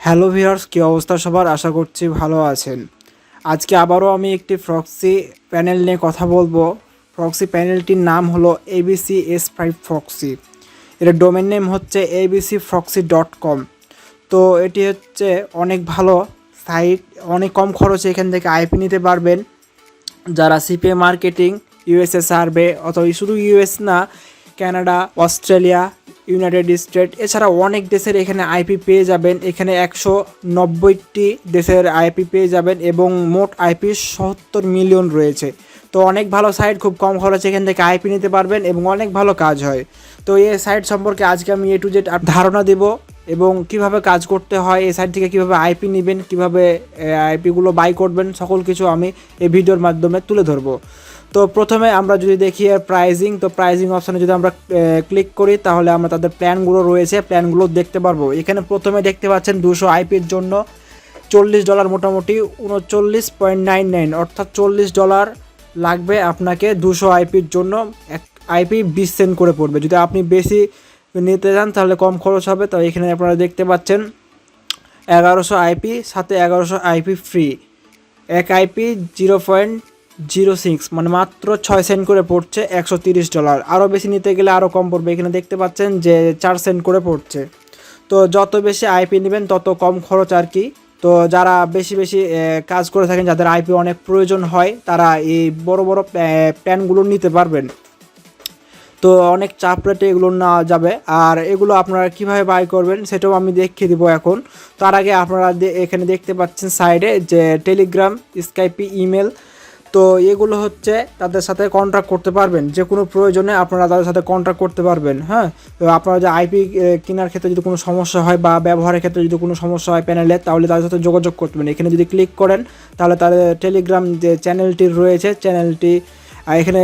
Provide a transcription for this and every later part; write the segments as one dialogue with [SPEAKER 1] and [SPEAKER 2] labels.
[SPEAKER 1] Hello viewers, কী অবস্থা সবার? আশা করছি ভালো আছেন। আজকে আবারও আমি একটি প্রক্সি প্যানেল নিয়ে কথা বলবো। প্রক্সি প্যানেলটির নাম হলো abcs5 প্রক্সি। এর ডোমেন নেম হচ্ছে abcproxy.com। তো এটি হচ্ছে অনেক ভালো সাইট, অনেক কম খরচে এখান থেকে আইপি নিতে পারবেন। যারা সিপিএ মার্কেটিং, ইউএসএ সার্ভে অথবা শুধু ইউএস না, কানাডা, অস্ট্রেলিয়া, ইউনাইটেড স্টেট এছাড়া অনেক দেশের এখানে আইপি পেয়ে যাবেন। এখানে 190টি দেশের আইপি পেয়ে যাবেন এবং মোট আইপি 70 মিলিয়ন রয়েছে। তো অনেক ভালো সাইট, খুব কম খরচে এখান থেকে আইপি নিতে পারবেন এবং অনেক ভালো কাজ হয়। তো এই সাইট সম্পর্কে আজকে আমি A to Z ধারণা দেব এবং কিভাবে কাজ করতে হয়, এই সাইট থেকে কীভাবে আইপি নেবেন, কীভাবে আইপিগুলো বাই করবেন, সকল কিছু আমি এই ভিডিওর মাধ্যমে তুলে ধরবো। তো প্রথমে আমরা যদি দেখি প্রাইজিং, তো প্রাইজিং অপশানে যদি আমরা ক্লিক করি তাহলে আমরা তাদের প্ল্যানগুলো রয়েছে, প্ল্যানগুলো দেখতে পারবো। এখানে প্রথমে দেখতে পাচ্ছেন 200 আইপির জন্য $40, মোটামুটি 39.99, অর্থাৎ $40 লাগবে আপনাকে 200 আইপির জন্য। এক আইপি 20 সেন্ট করে পড়বে। যদি আপনি বেশি নিতে চান তাহলে কম খরচ হবে। তো এখানে আপনারা দেখতে পাচ্ছেন 1100 আইপি, সাথে 1100 আইপি ফ্রি। এক আইপি 0.06, মানে মাত্র 6 সেন্ট করে পড়ছে, $130। আরও বেশি নিতে গেলে আরও কম পড়বে। এখানে দেখতে পাচ্ছেন যে 4 সেন্ট করে পড়ছে। তো যত বেশি আইপি নেবেন তত কম খরচ আর কি। তো যারা বেশি বেশি কাজ করে থাকেন, যাদের আইপি অনেক প্রয়োজন হয়, তারা এই বড় বড় প্ল্যানগুলো নিতে পারবেন। তো অনেক চাপ রেটে এগুলো নেওয়া যাবে। আর এগুলো আপনারা কিভাবে বাই করবেন সেটাও আমি দেখিয়ে দিব এখন। তার আগে আপনারা এখানে দেখতে পাচ্ছেন সাইডে যে টেলিগ্রাম, স্কাইপি, ইমেল। তো এগুলো হচ্ছে তাদের সাথে কন্ট্যাক্ট করতে পারবেন, যে কোনো প্রয়োজনে আপনারা তাদের সাথে কন্ট্যাক্ট করতে পারবেন। হ্যাঁ, তো আপনারা যে আইপি কেনার ক্ষেত্রে যদি কোনো সমস্যা হয় বা ব্যবহারের ক্ষেত্রে যদি কোনো সমস্যা হয় প্যানেলে, তাহলে তাদের সাথে যোগাযোগ করতে পারেন। এখানে যদি ক্লিক করেন তাহলে তাদের টেলিগ্রাম যে চ্যানেলটি রয়েছে, চ্যানেলটি এখানে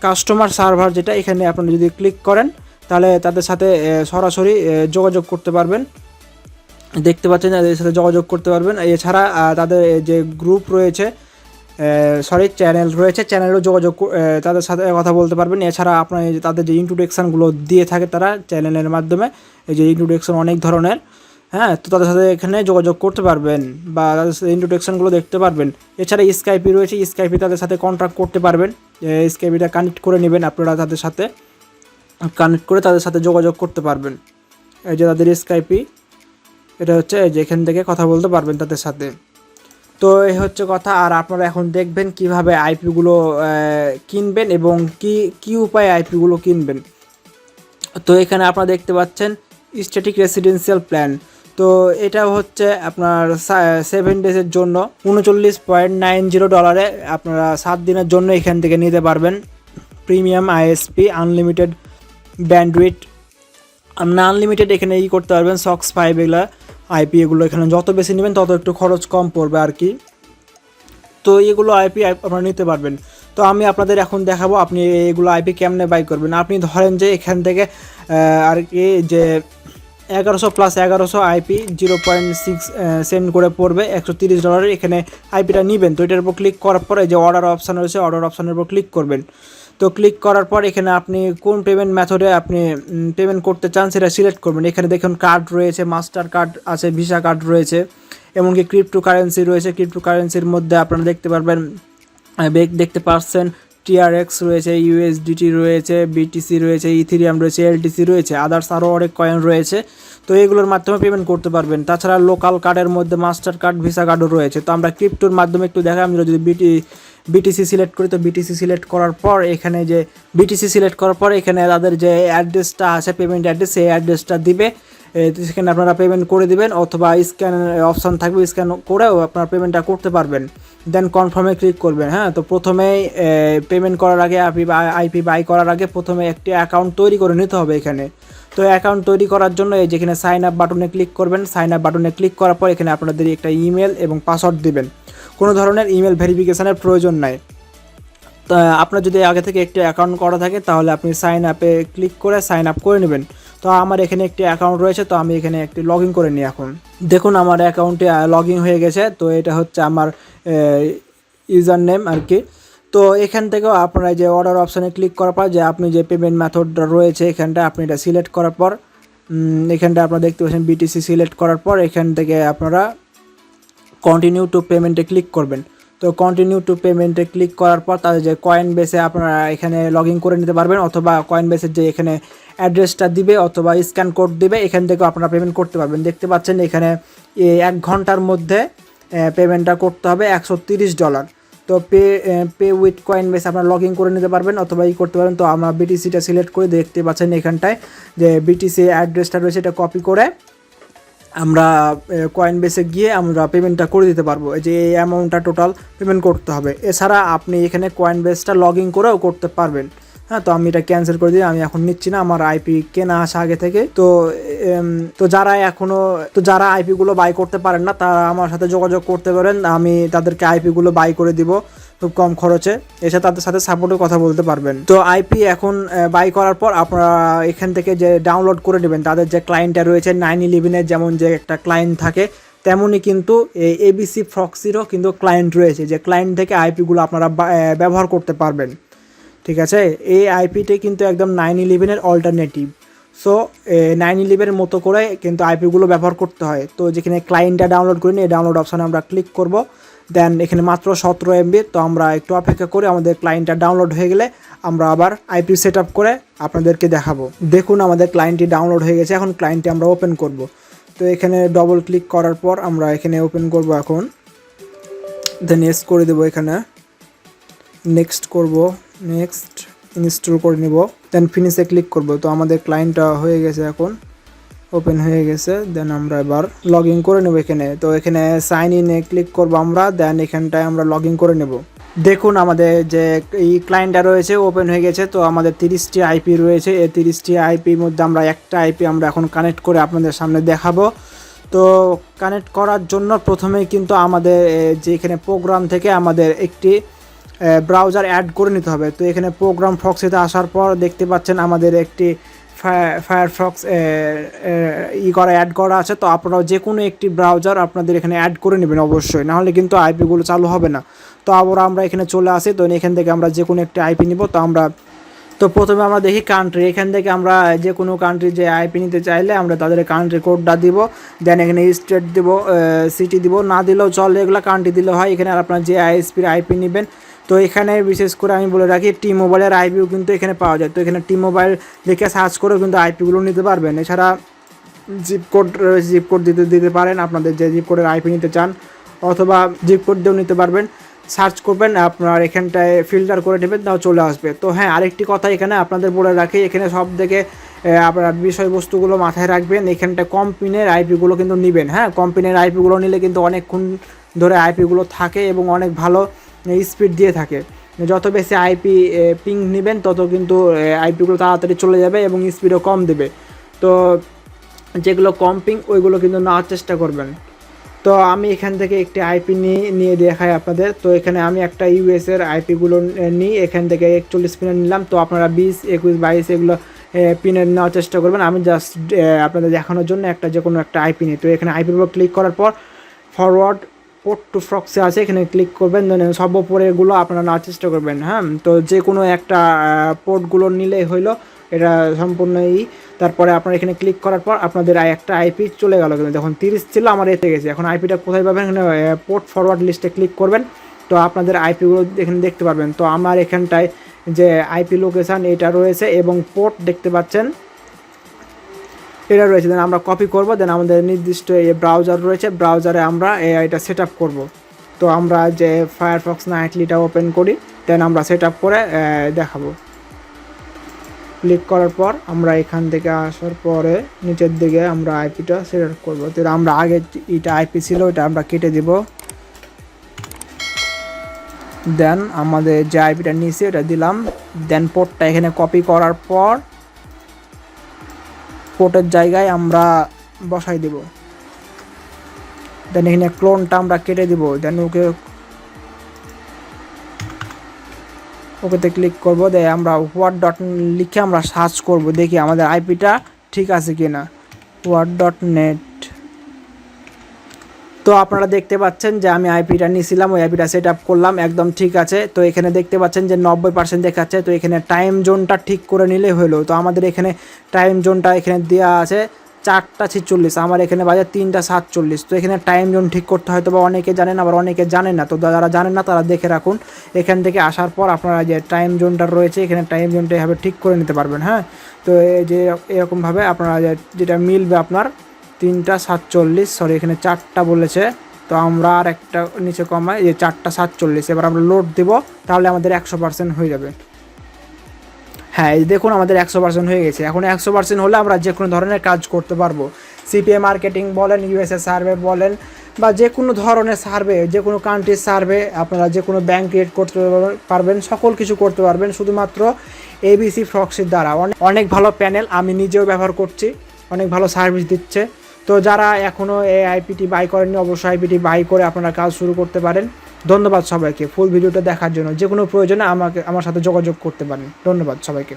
[SPEAKER 1] কাস্টমার সার্ভার যেটা, এখানে আপনারা যদি ক্লিক করেন তাহলে তাদের সাথে সরাসরি যোগাযোগ করতে পারবেন। দেখতে পাচ্ছেন তাদের সাথে যোগাযোগ করতে পারবেন। এছাড়া তাদের যে গ্রুপ রয়েছে, চ্যানেল রয়েছে, চ্যানেলেও যোগাযোগ তাদের সাথে কথা বলতে পারবেন। এছাড়া আপনার তাদের যে ইন্ট্রোডাকশানগুলো দিয়ে থাকে তারা চ্যানেলের মাধ্যমে, এই যে ইন্ট্রোডাকশান অনেক ধরনের, হ্যাঁ, তো তাদের সাথে এখানে যোগাযোগ করতে পারবেন বা তাদের সাথে ইন্ট্রোডাকশানগুলো দেখতে পারবেন। এছাড়া স্কাইপি রয়েছে, স্কাইপি তাদের সাথে কন্ট্যাক্ট করতে পারবেন। স্কাইপিটা কানেক্ট করে নেবেন আপনারা, তাদের সাথে কানেক্ট করে তাদের সাথে যোগাযোগ করতে পারবেন। এই যে তাদের স্কাইপি, এটা হচ্ছে যে এখান থেকে কথা বলতে পারবেন তাদের সাথে। তো এই হচ্ছে কথা। আর আপনারা এখন দেখবেন কিভাবে আইপিগুলো কিনবেন এবং কি উপায়ে আইপিগুলো কিনবেন। তো এখানে আপনারা দেখতে পাচ্ছেন স্ট্যাটিক রেসিডেন্সিয়াল প্ল্যান। তো এটা হচ্ছে আপনার 7 ডেজের জন্য $39.90 আপনারা 7 দিনের জন্য এখান থেকে নিতে পারবেন। প্রিমিয়াম আইএসপি, আনলিমিটেড ব্যান্ডউইথ, আপনার আনলিমিটেড এখানে করতে পারবেন। socks5 এগুলো আইপি, এগুলো এখানে যত বেশি নেবেন তত একটু খরচ কম পড়বে আর কি। তো এগুলো আইপি আপনারা নিতে পারবেন। তো আমি আপনাদের এখন দেখাবো আপনি এগুলো আইপি কেমনে বাই করবেন। আপনি ধরেন যে এখান থেকে আর কি যে 1100 প্লাস 1100 আইপি 0.6 সেন্ট করে পড়বে, $130। এখানে আইপিটা নেবেন। তো এটার উপর ক্লিক করার পরে যে অর্ডার অপশান রয়েছে, অর্ডার অপশানের উপর ক্লিক করবেন। তো ক্লিক করার পর এখানে আপনি কোন পেমেন্ট মেথডে আপনি পেমেন্ট করতে চান সেটা সিলেক্ট করবেন। এখানে দেখুন কার্ড রয়েছে, মাস্টার কার্ড আছে, ভিসা কার্ড রয়েছে, এমনকি ক্রিপ্টো কারেন্সি রয়েছে। ক্রিপ্টো কারেন্সির মধ্যে আপনারা দেখতে পাচ্ছেন TRX রয়েছে, USDT রয়েছে, BTC রয়েছে, ইথেরিয়াম রয়েছে, LTC রয়েছে, আদার্স আরও অনেক কয়েন রয়েছে। তো এগুলোর মাধ্যমে পেমেন্ট করতে পারবেন। তাছাড়া লোকাল কার্ডের মধ্যে মাস্টার কার্ড, ভিসা কার্ডও রয়েছে। তো আমরা ক্রিপ্টোর মাধ্যমে একটু দেখাই। আমরা যদি BTC সিলেক্ট করি, তো BTC সিলেক্ট করার পর এখানে যে BTC সিলেক্ট করার পর এখানে তাদের যে অ্যাড্রেসটা আছে, পেমেন্ট অ্যাড্রেস, সেই অ্যাড্রেসটা দিবে। সেখানে আপনারা পেমেন্ট করে দিবেন অথবা স্ক্যান অপশান থাকবে, স্ক্যান করেও আপনারা পেমেন্টটা করতে পারবেন। দেন কনফার্মে ক্লিক করবেন। হ্যাঁ, তো প্রথমেই পেমেন্ট করার আগে আইপি বাই করার আগে প্রথমে একটি অ্যাকাউন্ট তৈরি করে নিতে হবে এখানে। তো অ্যাকাউন্ট তৈরি করার জন্য এই যেখানে সাইন আপ বাটনে ক্লিক করবেন। সাইন আপ বাটনে ক্লিক করার পর এখানে আপনাদের একটা ইমেল এবং পাসওয়ার্ড দিবেন। কোনো ধরনের ইমেল ভেরিফিকেশানের প্রয়োজন নাই। তো আপনার যদি আগে থেকে একটি অ্যাকাউন্ট করা থাকে তাহলে আপনি সাইন আপে ক্লিক করে সাইন আপ করে নেবেন। তো আমার এখানে একটি অ্যাকাউন্ট রয়েছে, তো আমি এখানে একটি লগ ইন করে নিই। এখন দেখুন আমার অ্যাকাউন্টে লগ ইন হয়ে গেছে। তো এটা হচ্ছে আমার ইউজার নেম আর কি। তো এখান থেকেও আপনারা যে অর্ডার অপশানে ক্লিক করার পর যে আপনি যে পেমেন্ট মেথডটা রয়েছে এখানটা আপনি এটা সিলেক্ট করার পর এখানটা আপনারা দেখতে পাচ্ছেন বিটিসি সিলেক্ট করার পর এখান থেকে আপনারা কন্টিনিউ টু পেমেন্টে ক্লিক করবেন। তো কন্টিনিউ টু পেমেন্টে ক্লিক করার পর তাদের যে কয়েন বেসে আপনারা এখানে লগ ইন করে নিতে পারবেন, অথবা কয়েন বেসের যে এখানে অ্যাড্রেসটা দিবে অথবা স্ক্যান কোড দিবে এখান থেকেও আপনারা পেমেন্ট করতে পারবেন। দেখতে পাচ্ছেন এখানে 1 ঘন্টার মধ্যে পেমেন্টটা করতে হবে $130। তো পে উইথ কয়েন বেস আপনারা লগ ইন করে নিতে পারবেন অথবা করতে পারেন। তো আমরা বিটিসিটা সিলেক্ট করে দেখতে পাচ্ছেন এখানটায় যে বিটিসি অ্যাড্রেসটা রয়েছে এটা কপি করে আমরা কয়েন বেসে গিয়ে আমরা পেমেন্টটা করে দিতে পারবো। যে এই অ্যামাউন্টটা টোটাল পেমেন্ট করতে হবে। এছাড়া আপনি এখানে কয়েন বেসটা লগ ইন করেও করতে পারবেন। হ্যাঁ, তো আমি এটা ক্যান্সেল করে দিই, আমি এখন নিচ্ছি না, আমার আইপি কেনা আসা আগে থেকে। তো যারা আইপিগুলো বাই করতে পারেন না তারা আমার সাথে যোগাযোগ করতে পারেন, আমি তাদেরকে আইপিগুলো বাই করে দিব খুব কম খরচে, এসে তাদের সাথে সাপোর্টে কথা বলতে পারবেন। তো আইপি এখন বাই করার পর আপনারা এখান থেকে যে ডাউনলোড করে নেবেন তাদের যে ক্লায়েন্টটা রয়েছে 911-এর যেমন যে একটা ক্লায়েন্ট থাকে তেমনই কিন্তু এই এবিসি প্রক্সিরও কিন্তু ক্লায়েন্ট রয়েছে, যে ক্লায়েন্ট থেকে আইপিগুলো আপনারা ব্যবহার করতে পারবেন। ঠিক আছে, এই আইপিটি কিন্তু একদম 911-এর অল্টারনেটিভ। সো 911-এর মতো করে কিন্তু আইপিগুলো ব্যবহার করতে হয়। তো যেখানে ক্লায়েন্টটা ডাউনলোড করি এই ডাউনলোড অপশানে আমরা ক্লিক করব, দেন এখানে মাত্র 17 MB। তো আমরা একটু অপেক্ষা করে আমাদের ক্লায়েন্টটা ডাউনলোড হয়ে গেলে আমরা আবার আইপি সেট আপ করে আপনাদেরকে দেখাবো। দেখুন আমাদের ক্লায়েন্টটি ডাউনলোড হয়ে গেছে, এখন ক্লায়েন্টটি আমরা ওপেন করব। তো এখানে ডবল ক্লিক করার পর আমরা এখানে ওপেন করব এখন, দেন এস করে দেবো, এখানে নেক্সট করব, নেক্সট ইনস্টল করে নিব, দেন ফিনিশে ক্লিক করব। তো আমাদের ক্লায়েন্টটা হয়ে গেছে, এখন ওপেন হয়ে গেছে। দেন আমরা এবার লগ ইন করে নেব এখানে। তো এখানে সাইন ইনে ক্লিক করব আমরা, দেন এখানটায় আমরা লগ ইন করে নেব। দেখুন আমাদের যে এই ক্লায়েন্টটা রয়েছে ওপেন হয়ে গেছে। তো আমাদের 30টি আইপি রয়েছে, এই 30টি আইপির মধ্যে আমরা একটা আইপি আমরা এখন কানেক্ট করে আপনাদের সামনে দেখাবো। তো কানেক্ট করার জন্য প্রথমেই কিন্তু আমাদের যে এখানে প্রোগ্রাম থেকে আমাদের একটি ব্রাউজার অ্যাড করে নিতে হবে। তো এখানে প্রোগ্রাম প্রক্সিতে আসার পর দেখতে পাচ্ছেন আমাদের একটি ফায়ারফক্স অ্যাড করা আছে। তো আপনারাও যে কোনো একটি ব্রাউজার আপনাদের এখানে অ্যাড করে নেবেন অবশ্যই, নাহলে কিন্তু আইপিগুলো চালু হবে না। তো আবার আমরা এখানে চলে আসি, তো এখান থেকে আমরা যে কোনো একটি আইপি নিব। তো প্রথমে আমরা দেখি কান্ট্রি, এখান থেকে আমরা যে কোনো কান্ট্রি যে আইপি নিতে চাইলে আমরা তাদের কান্ট্রি কোডটা দিব, দেন এখানে স্টেট দিব, সিটি দিব, না দিলেও চলে, এগুলো কান্ট্রি দিলে হয়। এখানে আপনার যে আইএসপির আইপি নেবেন, তো এখানে বিশেষ করে আমি বলে রাখি টি মোবাইলের আইপিও কিন্তু এখানে পাওয়া যায়। তো এখানে টি মোবাইল দেখে সার্চ করেও কিন্তু আইপিগুলো নিতে পারবেন। এছাড়া জিপ কোড দিতে পারেন আপনাদের যে জিপ কোডের আইপি নিতে চান, অথবা জিপ কোড দিয়েও নিতে পারবেন। সার্চ করবেন, আপনার এখানটায় ফিল্টার করে নেবেন, তাও চলে আসবে। তো হ্যাঁ, আরেকটি কথা এখানে আপনাদের বলে রাখি, এখানে সব থেকে আপনার বিষয়বস্তুগুলো মাথায় রাখবেন। এখানটায় কম্পিনের আইপিগুলো কিন্তু নেবেন। হ্যাঁ, কম্পিনের আইপিগুলো নিলে কিন্তু অনেকক্ষণ ধরে আইপিগুলো থাকে এবং অনেক ভালো স্পিড দিয়ে থাকে। যত বেশি আইপি পিং নেবেন তত কিন্তু আইপিগুলো তাড়াতাড়ি চলে যাবে এবং স্পিডও কম দেবে। তো যেগুলো কম পিং ওইগুলো কিন্তু নেওয়ার চেষ্টা করবেন। তো আমি এখান থেকে একটি আইপি নিয়ে দেখাই আপনাদের। তো এখানে আমি একটা ইউএসের আইপিগুলো নিই, এখান থেকে 41 পিনের নিলাম। তো আপনারা 20, 21, 22 এগুলো পিনের নেওয়ার চেষ্টা করবেন। আমি জাস্ট আপনাদের দেখানোর জন্য যে কোনো একটা আইপি নিই। তো এখানে আইপির উপর ক্লিক করার পর ফরওয়ার্ড পোর্ট টু প্রক্সি আছে, এখানে ক্লিক করবেন, সব এগুলো আপনারা নেওয়ার চেষ্টা করবেন। হ্যাঁ, তো যে কোনো একটা পোর্টগুলো নিলেই হইলো, এটা সম্পূর্ণই। তারপরে আপনারা এখানে ক্লিক করার পর আপনাদের একটা আইপি চলে গেল, কিন্তু যখন 30 ছিল আমার এতে গেছে। এখন আইপিটা কোথায় পাবেন, এখানে পোর্ট ফরওয়ার্ড লিস্টে ক্লিক করবেন, তো আপনাদের আইপিগুলো এখানে দেখতে পারবেন। তো আমার এখানটায় যে আইপি লোকেশান এটা রয়েছে এবং পোর্ট দেখতে পাচ্ছেন এটা রয়েছে। দেন আমরা কপি করব, দেন আমাদের নির্দিষ্ট এই ব্রাউজার রয়েছে, ব্রাউজারে আমরা এটা সেট আপ করবো। তো আমরা যে ফায়ারফক্স নাইটলিটা ওপেন করি, দেন আমরা সেট আপ করে দেখাবো। ক্লিক করার পর আমরা এখান থেকে আসার পরে নিচের দিকে আমরা আইপিটা সেট আপ করবো। তো আমরা আগে এটা আইপি ছিল এটা আমরা কেটে দিব, দেন আমাদের যে আইপিটা নিচে এটা দিলাম, দেন পোর্টটা এখানে কপি করার পর পোর্টের জায়গায় আমরা বসাই দেব। দেন এখানে ক্লোনটা আমরা কেটে দিব, দেন ওকেতে ক্লিক করব। দেন আমরা word.net লিখে আমরা সার্চ করব, দেখি আমাদের আইপিটা ঠিক আছে কিনা, word.net। তো আপনারা দেখতে পাচ্ছেন যে আমি আইপিটা নিয়েছিলাম, ওই আইপিটা সেট আপ করলাম, একদম ঠিক আছে। তো এখানে দেখতে পাচ্ছেন যে 90% দেখাচ্ছে। তো এখানে টাইম জোনটা ঠিক করে নিলে হলো। তো আমাদের এখানে টাইম জোনটা এখানে দেওয়া আছে 4:46, আমার এখানে বাজে 3:47। তো এখানে টাইম জোন ঠিক করতে হয়তো বা অনেকে জানেন, আবার অনেকে জানেন না। তো যারা জানেন না তারা দেখে রাখুন, এখান থেকে আসার পর আপনারা যে টাইম জোনটা রয়েছে এখানে টাইম জোনটা এভাবে ঠিক করে নিতে পারবেন। হ্যাঁ, তো এই যে এরকমভাবে আপনারা যেটা মিলবে আপনার 3:47, সরি এখানে 4টা বলেছে, তো আমরা আর একটা নিচে কমাই, যে 4:47। এবার আমরা লোড দেবো, তাহলে আমাদের 100% হয়ে যাবে। হ্যাঁ, এই দেখুন আমাদের 100% হয়ে গেছে। এখন 100% হলে আমরা যে কোনো ধরনের কাজ করতে পারবো। সিপিএ মার্কেটিং বলেন, ইউএসএ সার্ভে বলেন, বা যে কোনো ধরনের সার্ভে, যে কোনো কান্ট্রির সার্ভে, আপনারা যে কোনো ব্যাংক ক্রিয়েট করতে পারবেন, সকল কিছু করতে পারবেন শুধুমাত্র এবিসি প্রক্সির দ্বারা। অনেক ভালো প্যানেল, আমি নিজেও ব্যবহার করছি, অনেক ভালো সার্ভিস দিচ্ছে। তো যারা এখনও এই আইপিটি বাই করেননি, অবশ্যই আইপিটি বাই করে আপনারা কাজ শুরু করতে পারেন। ধন্যবাদ সবাইকে ফুল ভিডিওটা দেখার জন্য। যে কোনো প্রয়োজনে আমার সাথে যোগাযোগ করতে পারেন। ধন্যবাদ সবাইকে।